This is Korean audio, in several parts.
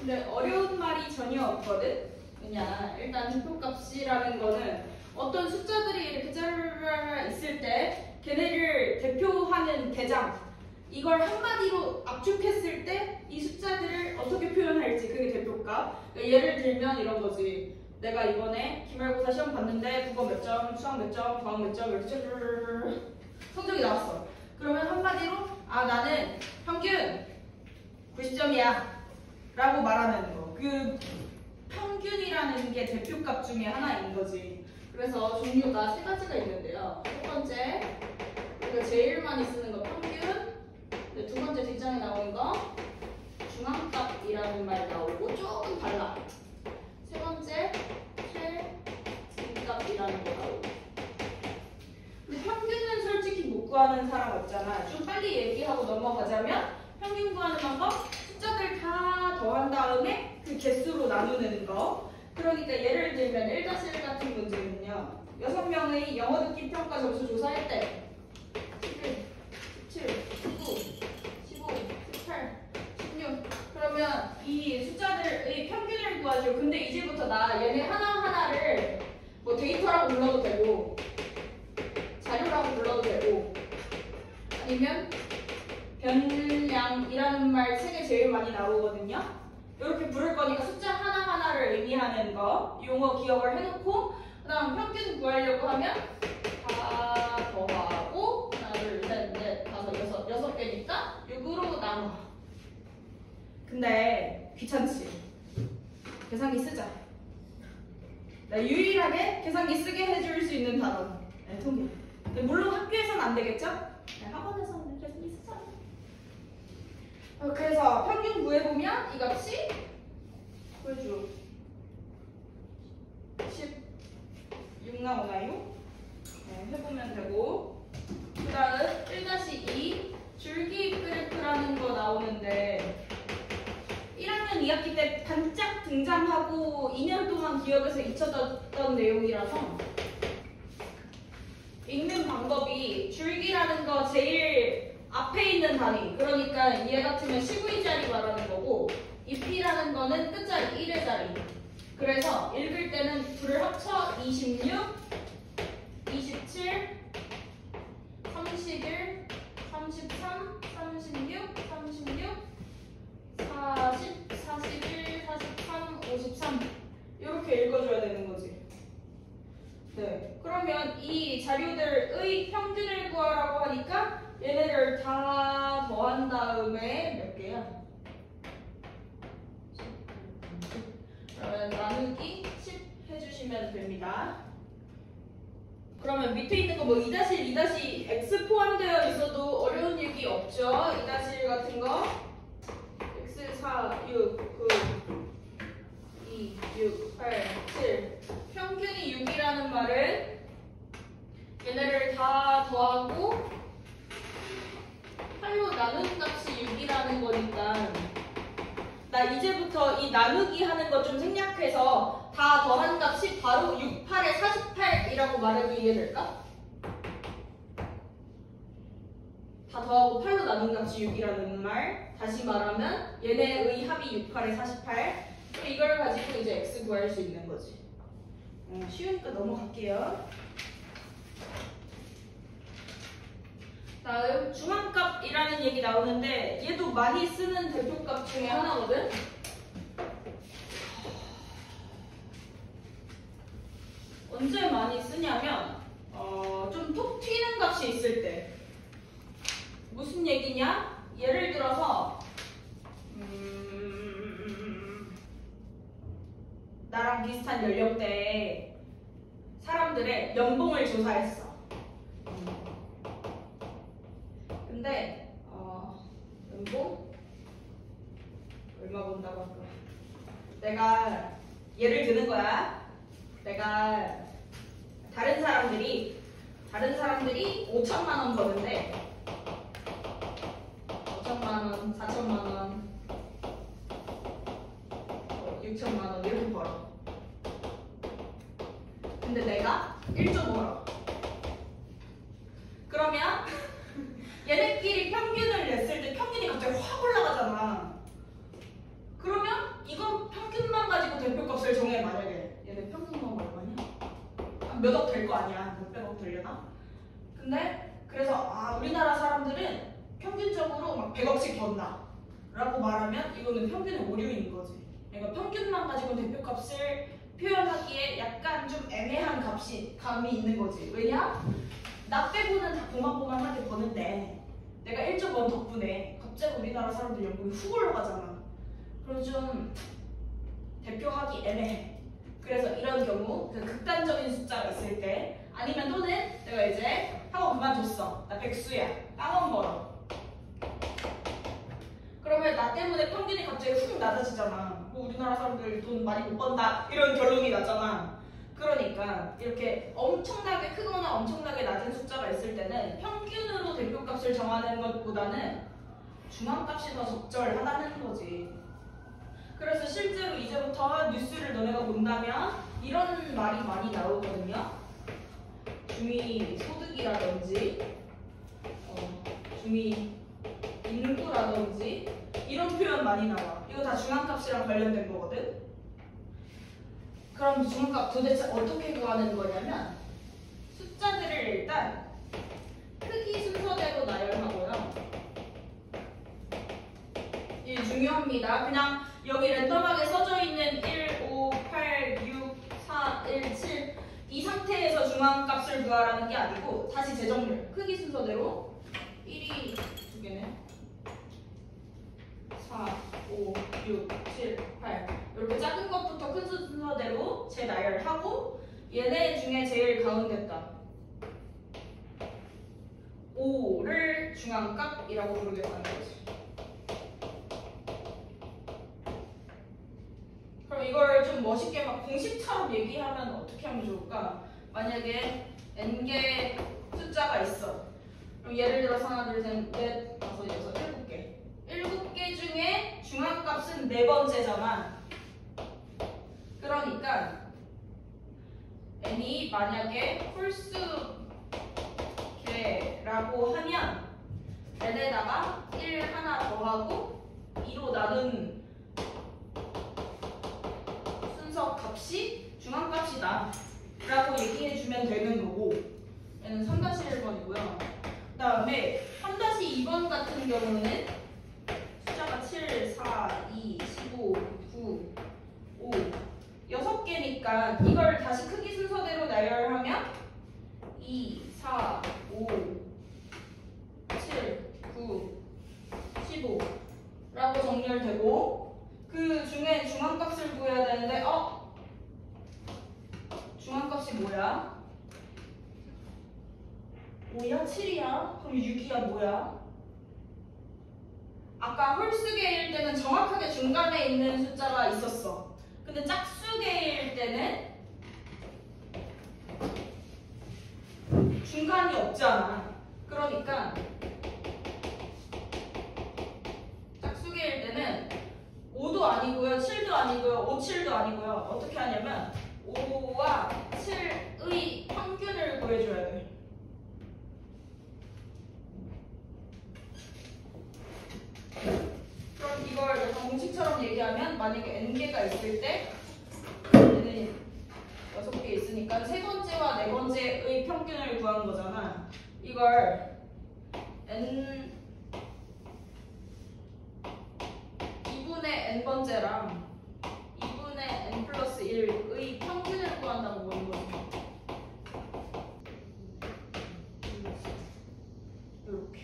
근데 어려운 말이 전혀 없거든? 그냥 일단 대표값이라는 거는 어떤 숫자들이 이렇게 짜르르르 있을 때 걔네를 대표하는 대장 이걸 한마디로 압축했을 때 이 숫자들을 어떻게 표현할지 그게 대표값. 그러니까 예를 들면 이런 거지. 내가 이번에 기말고사 시험 봤는데 국어 몇 점, 수학 몇 점, 과학 몇 점 이렇게 성적이 나왔어. 그러면 한마디로 아 나는 평균 90점이야 라고 말하는 거. 그 평균이라는 게 대표값 중에 하나인 거지. 그래서 종류가 세 가지가 있는데요. 첫 번째 우리가 제일 많이 쓰는 거 평균. 두 번째 뒷장에 나오는 거 중앙값이라는 말 나오고 조금 달라. 세 번째 최중값이라는 거 나오고. 근데 평균은 솔직히 못 구하는 사람 없잖아. 좀 빨리 얘기하고 넘어가자면 평균 구하는 방법 숫자들 다 더한 다음에 그 개수로 나누는 거. 그러니까 예를 들면 1-1 같은 문제는요. 6명의 영어 듣기 평가 점수 조사할 때 11, 17, 19, 15, 18, 16 그러면 이 숫자들의 평균을 구하죠. 근데 이제부터 나 얘네 하나하나를 뭐 데이터라고 불러도 되고 자료라고 불러도 되고 아니면 변량이라는 말 책에 제일 많이 나오거든요. 이렇게 부를 거니까 숫자 하나하나를 의미하는 거 용어 기억을 해놓고 그 다음 평균 구하려고 하면 다 더하고 하나 둘셋넷 다섯 여섯 개니까 6으로 나눠. 근데 귀찮지? 계산기 쓰자. 나 유일하게 계산기 쓰게 해줄 수 있는 단어 통계. 물론 학교에서는 안 되겠죠? 학원에서는 계산기 쓰자. 그래서 평균 구해보면 이 값이 보여줘 16 나오나요? 네, 해보면 되고 그 다음 1-2 줄기 그래프라는 거 나오는데 1학년 2학기 때 반짝 등장하고 2년 동안 기억에서 잊혀졌던 내용이라서 읽는 방법이 줄기라는 거 제일 앞에 있는 단위 그러니까 얘 같으면 19위짜리 말하는 거고 잎이라는 거는 끝자리 1의 자리. 그래서 읽을 때는 둘을 합쳐 26, 27, 31, 33, 36, 40, 41, 43, 53 이렇게 읽어줘야 되는 거지. 네. 그러면 이 자료들의 평균을 구하라고 하니까 얘네를 다 더한 다음에 몇 개야? 그러면 나누기 10 해주시면 됩니다. 그러면 밑에 있는 거 뭐 2-1, 2-x 포함되어 있어도 어려운 얘기 없죠? 2-1 같은 거 x 4, 6, 9, 2, 6, 8, 7 평균이 6이라는 말은 얘네를 다 더하고 8로 나누는 값이 6이라는 거니까 나 이제부터 이 나누기 하는 거 좀 생략해서 다 더한 값이 바로 6, 8에 48이라고 말해도 이해될까? 다 더하고 8로 나눈 값이 6이라는 말 다시 말하면 얘네의 합이 6, 8에 48 이걸 가지고 이제 x 구할 수 있는 거지. 쉬우니까 넘어갈게요. 다음 중앙값이라는 얘기 나오는데 얘도 많이 쓰는 대표값 중에 하나거든. 언제 많이 쓰냐면 좀 톡 튀는 값이 있을 때. 무슨 얘기냐? 예를 들어서 나랑 비슷한 연령대의 사람들의 연봉을 조사했어. 근데 연봉 얼마 번다고 할까? 내가 예를 드는 거야. 내가 다른 사람들이 5천만 원 버는데 5천만 원, 4천만 원, 6천만 원 이렇게 벌어. 근데 내가 1.5라. 그러면 얘네끼리 평균을 냈을 때 평균이 갑자기 확 올라가잖아. 그러면 이거 몇억 될 거 아니야. 몇백억 되려나? 근데 그래서 우리나라 사람들은 평균적으로 막 100억씩 번다 라고 말하면 이거는 평균의 오류인 거지. 그러니까 평균만 가지고는 대표값을 표현하기에 약간 좀 애매한 감이 있는 거지. 왜냐? 나 빼고는 다 고만고만하게 버는데 내가 1.1 덕분에 갑자기 우리나라 사람들 연봉이 훅 올라가잖아. 그럼 좀 대표하기 애매해. 그래서 이런 경우 그 극단적인 숫자가 있을 때 아니면 또는 내가 이제 학원 그만뒀어. 나 백수야. 빵원 벌어. 그러면 나 때문에 평균이 갑자기 훅 낮아지잖아. 뭐 우리나라 사람들 돈 많이 못 번다 이런 결론이 나잖아. 그러니까 이렇게 엄청나게 크거나 엄청나게 낮은 숫자가 있을 때는 평균으로 대표값을 정하는 것보다는 중앙값이 더 적절하다는 거지. 그래서 실제로 이제부터 뉴스를 너네가 본다면 이런 말이 많이 나오거든요. 중위 소득이라든지 중위 인구라든지 이런 표현 많이 나와. 이거 다 중앙값이랑 관련된 거거든. 그럼 중앙값 도대체 어떻게 구하는 거냐면 숫자들을 일단 크기 순서대로 나열하고요. 이게 중요합니다. 그냥 여기 랜덤하게 써져 있는 1, 5, 8, 6, 4, 1, 7 이 상태에서 중앙값을 구하라는 게 아니고 다시 재정렬 크기 순서대로 1이 두 개네. 4, 5, 6, 7, 8 이렇게 작은 것부터 큰 순서대로 재나열하고 얘네 중에 제일 가운데다 5를 중앙값이라고 부르겠다는 거지. 그럼 이걸 좀 멋있게 막 공식처럼 얘기하면 어떻게 하면 좋을까? 만약에 n개 숫자가 있어. 그럼 예를 들어서 하나, 둘, 셋, 넷, 다섯, 여섯, 7개. 7개 중에 중앙값은 네 번째잖아. 그러니까 n이 만약에 홀수개라고 하면 n에다가 1 하나 더하고 2로 나눈 순서 값이 중앙값이다 라고 얘기해주면 되는 거고, 얘는 3-1번이고요. 그 다음에 3-2번 같은 경우는 숫자가 7, 4, 2, 15, 9, 5 6개니까 이걸 다시 크기 순서대로 나열하면 2, 4, 5, 7, 9, 15 라고 정렬되고, 그 중에 중앙값을 구해야 되는데 중앙값이 뭐야? 5야? 7이야? 그럼 6이야? 뭐야? 아까 홀수개일 때는 정확하게 중간에 있는 숫자가 있었어. 근데 짝수개일 때는 중간이 없잖아. 그러니까 짝수개일 때는 5도 아니고요, 7도 아니고요, 5, 7도 아니고요. 어떻게 하냐면 5와 7의 평균을 구해줘야 돼. 그럼 이걸 약간 공식처럼 얘기하면 만약에 n개가 있을 때 얘는 6개 있으니까 세 번째와 네 번째의 평균을 구하는 거잖아. 이걸 n 2분의 n번째랑 2분의 n 플러스 1의 평균을 구한다고 보는 거지. 이렇게.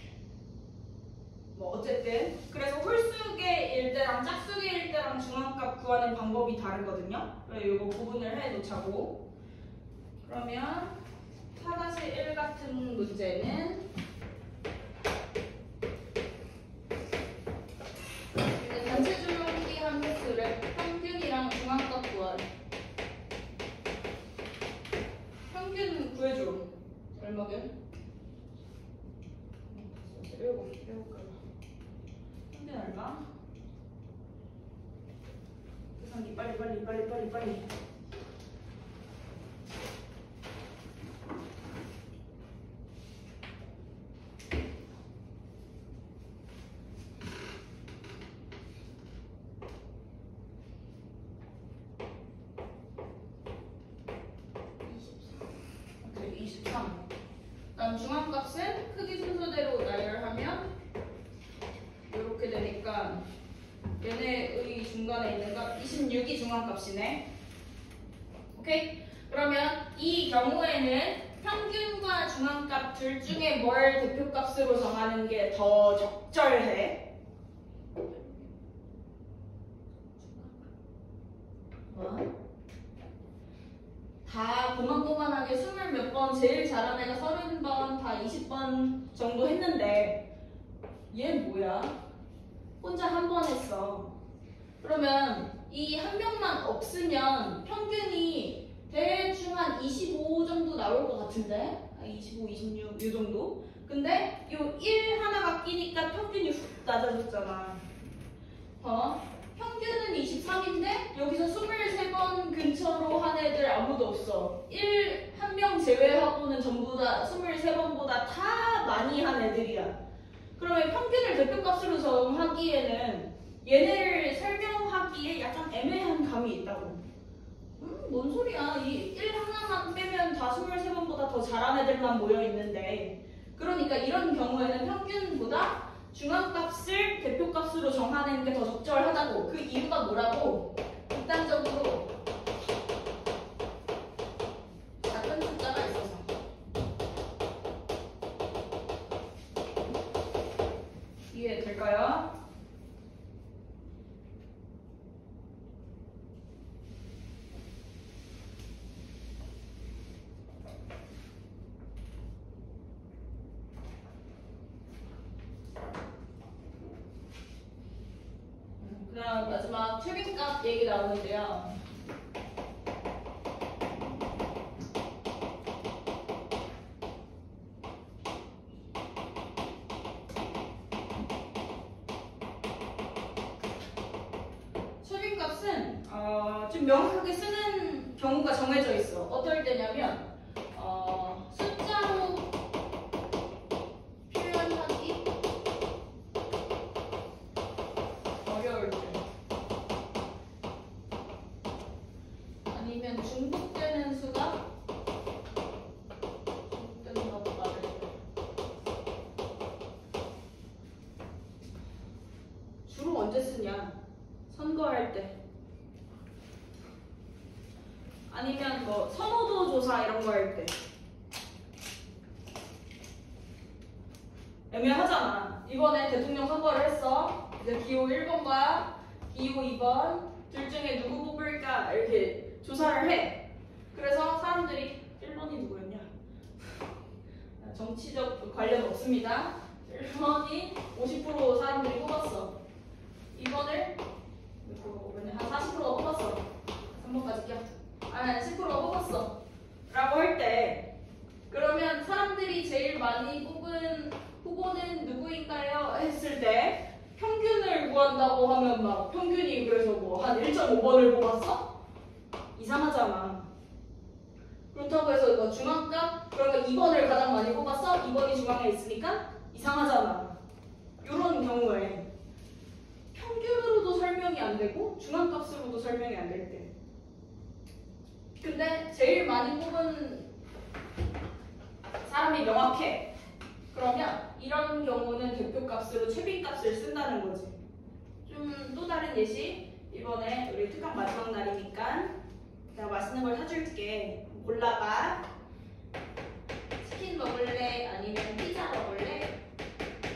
뭐 어쨌든 그래서 홀수개일 때랑 짝수개일 때랑 중앙값 구하는 방법이 다르거든요. 그래서 이거 구분을 해놓자고. 그러면 4-1 같은 문제는 단체 줄넘기 한 횟수를 평균이랑 중앙값 구하래. 평균 구해줘. 얼마게? 7 평균 얼마? 계산기 빨리. 24. 3. 그다음 중앙값은 크기 순서대로 나열하면 이렇게 되니까 얘네의 중간에 있는 값 26이 중앙값이네. 오케이? 그러면 이 경우에는 평균과 중앙값 둘 중에 뭘 대표값으로 정하는 게 더 적절해? 다 고만고만하게 20몇 번, 제일 잘한 애가 30번, 다 20번 정도 했는데 얘 뭐야? 혼자 한 번 했어. 그러면 이 한 명만 없으면 평균이 대충 한 25 정도 나올 것 같은데? 25, 26, 이 정도? 근데 요 1 하나가 끼니까 평균이 훅 낮아졌잖아. 평균은 23인데 여기서 23번 근처로 한 애들 아무도 없어. 1, 1명 제외하고는 전부 다 23번보다 다 많이 한 애들이야. 그러면 평균을 대표값으로 정하기에는 얘네를 설명하기에 약간 애매한 감이 있다고. 뭔 소리야. 이 1 하나만 빼면 다 23번보다 더 잘한 애들만 모여 있는데. 그러니까 이런 경우에는 평균보다 중앙값을 대표값으로 정하는 게 더 적절하다고. 그 이유가 뭐라고? 극단적으로 작은 숫자가 있어서. 이해될까요? 그다음 마지막 최빈값 얘기 나오는데요. 최빈값은 좀 명확하게 쓰는 경우가 정해져 있어. 어떨 때냐면 숫자로 표현하기 어려울 때, 아니면 중복되는 수가 중복되는 것보다 많을 때, 주로 언제 쓰냐? 선거할 때, 아니면 뭐 선호도 조사 이런 거 할 때. 애매하잖아. 이번에 대통령 선거를 했어. 이제 기호 1번과 기호 2번 둘 중에 누구 뽑을까 이렇게 조사를 해. 그래서 사람들이 1번이 누구였냐? 정치적 관련 없습니다. 1번이 50% 사람들이 뽑았어. 2번을 한 40%가 뽑았어. 3번까지 껴. 10%가 뽑았어. 라고 할 때, 그러면 사람들이 제일 많이 뽑은 후보는 누구인가요? 했을 때 평균을 구한다고 하면 막 평균이 그래서 뭐 한 1.5번을 뽑았어? 이상하잖아. 그렇다고 해서 뭐 중앙값? 그러면 2번을 가장 많이 뽑았어? 2번이 중앙에 있으니까 이상하잖아. 이런 경우에 평균으로도 설명이 안 되고 중앙값으로도 설명이 안 될 때. 근데 제일 많이 뽑은 사람이 명확해. 그러면 이런 경우는 대표값으로 최빈값을 쓴다는 거지. 좀 또 다른 예시. 이번에 우리 특강 마지막 날이니까 내가 맛있는 걸 사줄게. 골라봐. 치킨 먹을래? 아니면 피자 먹을래?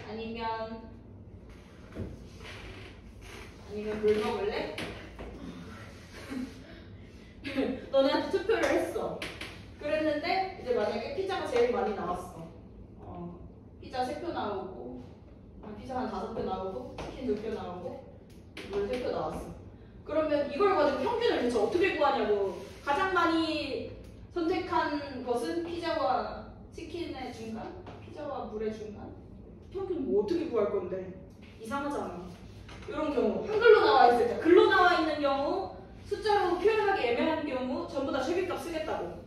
아니면 물 먹을래? 너네한테 투표를 했어. 그랬는데 이제 만약에 피자가 제일 많이 나왔어. 피자 3표 나오고, 피자 한 5표 나오고, 치킨 2표 나오고, 물 3표 나왔어. 그러면 이걸 가지고 평균을 대체 어떻게 구하냐고. 가장 많이 선택한 것은 피자와 치킨의 중간? 피자와 물의 중간? 평균 뭐 어떻게 구할 건데? 이상하잖아. 이런 경우, 한글로 나와 있을 때, 글로 나와 있는 경우, 숫자로 표현하기 애매한 경우 전부 다 최빈값 쓰겠다고.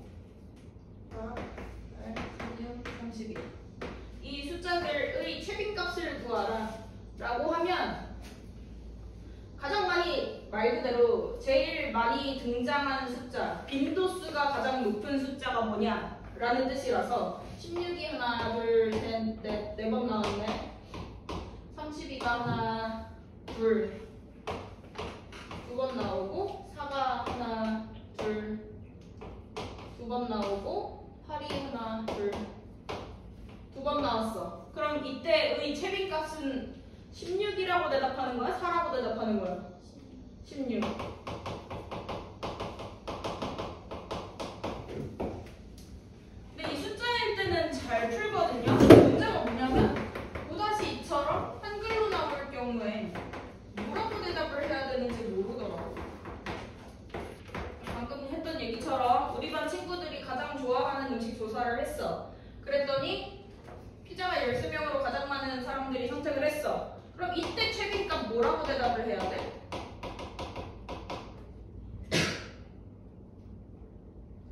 32. 이 숫자들의 최빈값을 구하라 라고 하면 가장 많이 말 그대로 제일 많이 등장하는 숫자, 빈도수가 가장 높은 숫자가 뭐냐? 라는 뜻이라서 16이 하나, 둘, 셋, 넷, 4번 나왔네. 32가 하나, 둘, 2번 나오고 4가 하나, 둘, 2번 나오고 8이 하나, 둘, 2번 나왔어. 그럼 이때의 최빈값은 16이라고 대답하는 거야? 4라고 대답하는 거야? 16. 근데 이 숫자일 때는 잘 풀거든요. 문제가 뭐냐면 5-2처럼 한글로 나올 경우에 뭐라고 대답을 해야 되는지 모르더라고. 방금 했던 얘기처럼 우리 반 친구들이 가장 좋아하는 음식 조사를 했어. 그랬더니 피자가 13명으로 가장 많은 사람들이 선택을 했어. 그럼 이때 최빈값 뭐라고 대답을 해야 돼?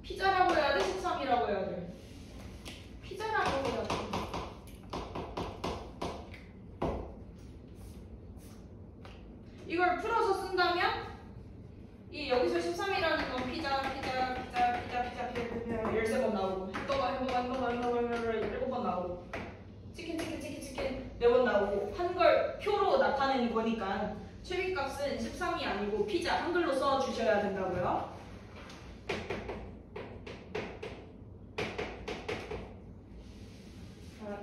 피자라고 해야 돼? 13이라고 해야 돼? 피자라고 해야 돼. 이걸 풀어서 쓴다면 이 여기서 13이라는 건 피자 13번 나오고 햄버거 7번 나오고 치킨 4번 나오고 한 걸 표로 나타내는 거니까 최빈값은 13이 아니고 피자 한글로 써주셔야 된다고요.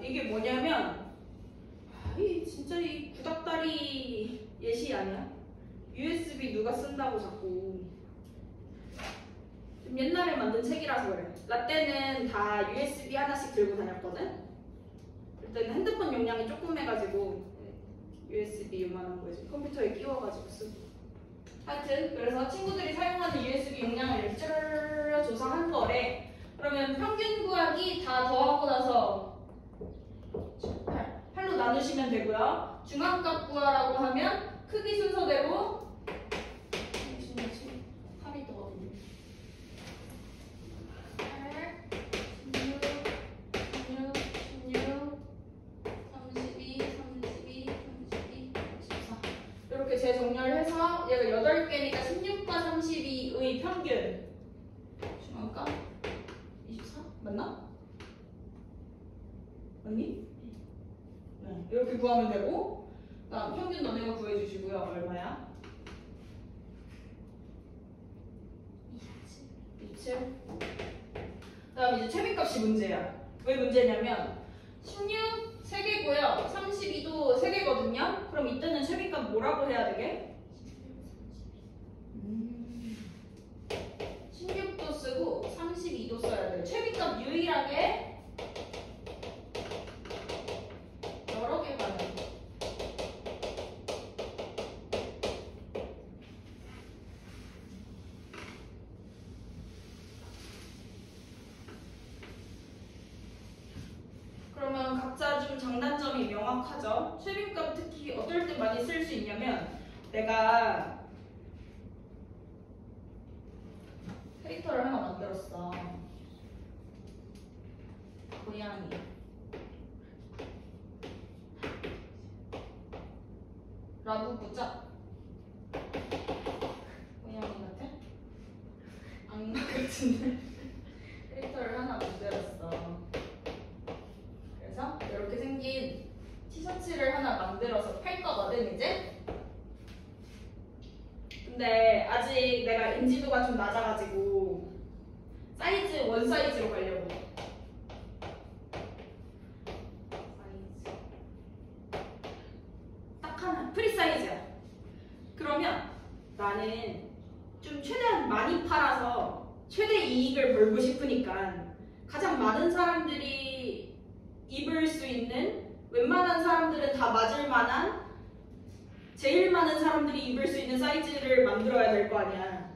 이게 뭐냐면 진짜 이 구닥다리 예시 아니야? USB 누가 쓴다고 자꾸. 좀 옛날에 만든 책이라서 그래. 라떼는 다 USB 하나씩 들고 다녔거든? 그때는 핸드폰 용량이 조그매가지고 USB 요만한 거에 컴퓨터에 끼워가지고 쓰고. 하여튼 그래서 친구들이 사용하는 USB 용량을 이렇게 쭈르르 조사한 거래. 그러면 평균 구하기 다 더하고 나서 8로 나누시면 되고요. 중앙값 구하라고 하면 크기 순서대로 8이 더거든요. 8, 16, 32, 34 이렇게 재정렬해서 얘가 8개니까 16과 32의 평균 중앙값 24? 맞나? 맞니? 네, 이렇게 구하면 되고 그다음 평균 너네가 구해주시고요. 얼마야? 27. 그다음 이제 최빈값이 문제야. 왜 문제냐면 16 3개고요. 32도 3개거든요. 그럼 이때는 최빈값 뭐라고 해야 되게? 16도 쓰고 32도 써야 돼. 최빈값 유일하게 여러 개 가는. 그러면 각자 좀 장단점이 명확하죠? 최빈값 특히 어떨 때 많이 쓸 수 있냐면 내가 캐릭터를 하나 만들었어. 고양이. 라부부자. 고양이 같아? 악마 같은데? 캐릭터를 하나 만들었어. 그래서 이렇게 생긴 티셔츠를 하나 만들어서 팔 거거든 이제? 근데 아직 내가 인지도가 좀 낮아가지고 사이즈 원 사이즈로 가려고. 딱 하나 프리 사이즈야. 그러면 나는 좀 최대한 많이 팔아서 최대 이익을 벌고 싶으니까 가장 많은 사람들이 입을 수 있는, 웬만한 사람들은 다 맞을 만한, 제일 많은 사람들이 입을 수 있는 사이즈를 만들어야 될 거 아니야.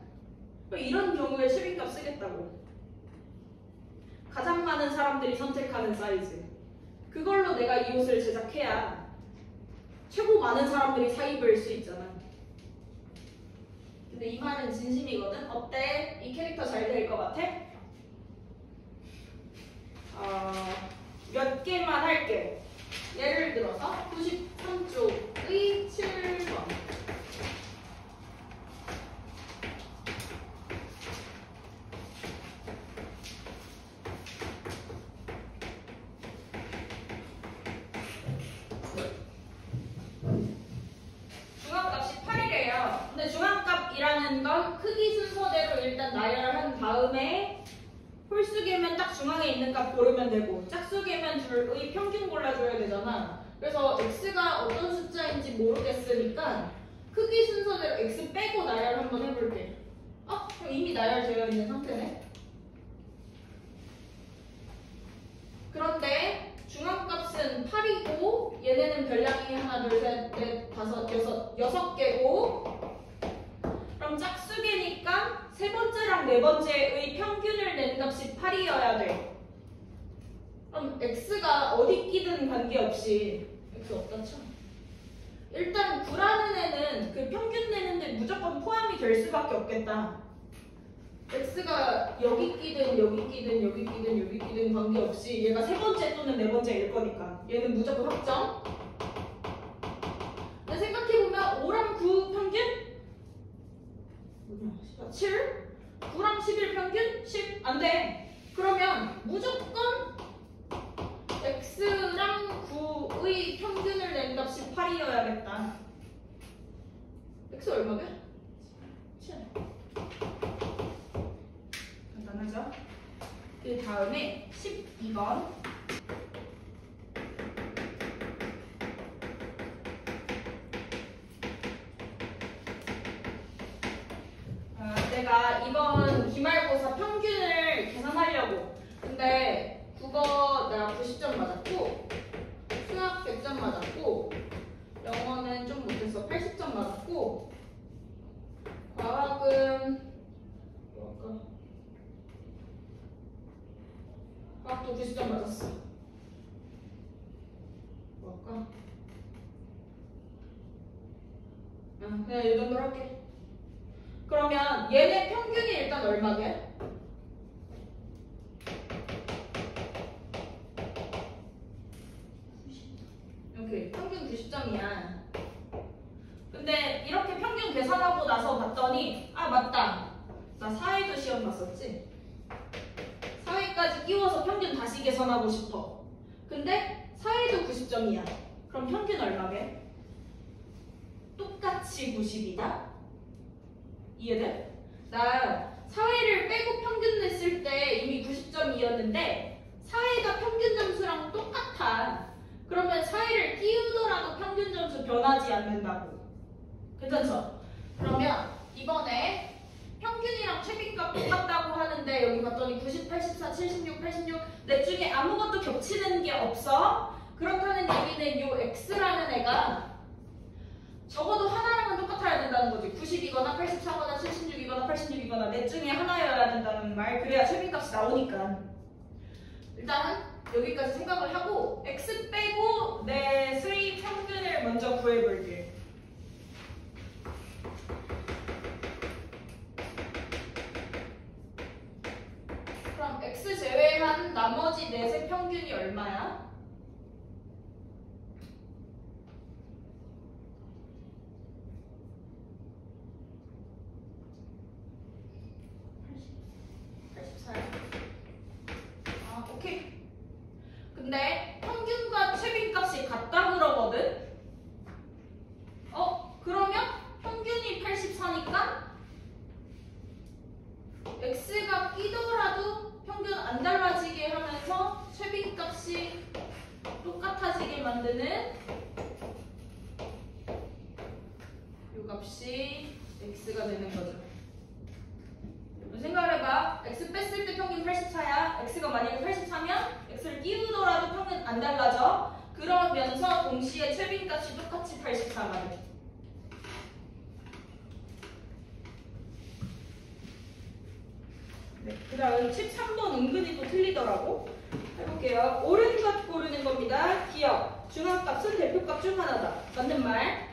이런 경우에 최빈값 쓰겠다고. 가장 많은 사람들이 선택하는 사이즈. 그걸로 내가 이 옷을 제작해야 최고 많은 사람들이 사 입을 수 있잖아. 근데 이 말은 진심이거든? 어때? 이 캐릭터 잘 될 것 같아? 몇 개만 할게. 예를 들어서 93쪽의 7번. 중요한 건 크기 순서대로 일단 나열한 다음에 홀수개면 딱 중앙에 있는 값 고르면 되고 짝수개면 둘의 평균 골라줘야 되잖아. 그래서 x가 어떤 숫자인지 모르겠으니까 크기 순서대로 x 빼고 나열 한번 해볼게. 이미 나열되어 있는 상태네. 그런데 중앙값은 8이고 얘네는 별량이 하나, 둘, 셋, 넷, 다섯, 여섯 개고 그럼 짝수개니까 세 번째랑 네 번째의 평균을 낸 값이 8이어야 돼. 그럼 x가 어디 끼든 관계없이 x 없다 쳐. 일단 9라는 애는 그 평균 내는데 무조건 포함이 될 수밖에 없겠다. x가 여기 끼든 여기 끼든 여기 끼든 여기 끼든 관계없이 얘가 세 번째 또는 네 번째일 거니까 얘는 무조건 확정. 근데 생각해보면 5랑 9 평균? 7? 9랑 11 평균? 10? 안 돼. 그러면 무조건 x랑 9의 평균을 낸 값이 8이어야겠다. x 얼마게? 7. 간단하죠? 그 다음에 12번. 내가 이번 기말고사 평균을 계산하려고. 근데 국어 내가 90점 맞았고 수학 100점 맞았고 영어는 좀 못해서 80점 맞았고 과학은 과학도 90점 맞았어. 뭘까? 그냥 이 정도로 할게. 그러면 얘네 평균이 일단 얼마게? 오케이, 평균 90점이야. 근데 이렇게 평균 계산하고 나서 봤더니 맞다. 나 사회도 시험 봤었지? 사회까지 끼워서 평균 다시 계산하고 싶어. 근데 사회도 90점이야. 그럼 평균 얼마게? 똑같이 90이다? 이해돼? 나 사회를 빼고 평균 냈을 때 이미 90점이었는데 사회가 평균 점수랑 똑같아. 그러면 사회를 띄우더라도 평균 점수 변하지 않는다고. 괜찮죠? 그러면 이번에 평균이랑 최빈값 똑같다고 하는데 여기 봤더니 90, 84, 76, 86 넷 중에 아무것도 겹치는 게 없어. 그렇다는 얘기는 요 x라는 애가 적어도 하나랑은 똑같아야 된다는 거지. 90이거나 84거나 76이거나 86이거나 넷 중에 하나여야 된다는 말. 그래야 최빈값이 나오니까. 일단 여기까지 생각을 하고 x 빼고 넷의 평균을 먼저 구해볼게. 그럼 x 제외한 나머지 넷의 평균이 얼마야? 오케이. 근데 평균과 최빈값이 같다 그러거든? 그러면 평균이 84니까 x가 끼더라도 평균 안 달라지게 하면서 최빈값이 똑같아지게 만드는 이 값이 x가 되는 거죠. 생각을 해봐. x 뺐을 때 평균 84야. x가 만약에 84면 x를 띄우더라도 평균 안 달라져. 그러면서 동시에 최빈값이 똑같이 84가 돼. 네, 그 다음 13번 은근히 또 틀리더라고. 해볼게요. 옳은 것 고르는 겁니다. 기억. 중앙값은 대표값 중 하나다. 맞는 말.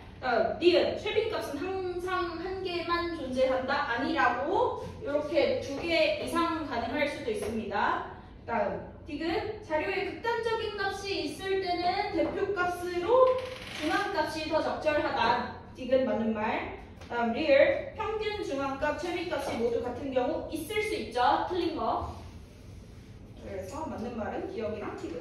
니은. 최빈값은 항상 한 개만 존재한다. 아니라고. 이렇게 두 개 이상 가능할 수도 있습니다. 다음. 디귿. 자료에 극단적인 값이 있을 때는 대표값으로 중앙값이 더 적절하다. 디귿 맞는 말. 다음 리을. 평균 중앙값, 최빈값이 모두 같은 경우 있을 수 있죠. 틀린 거. 그래서 맞는 말은 기억이랑 디귿.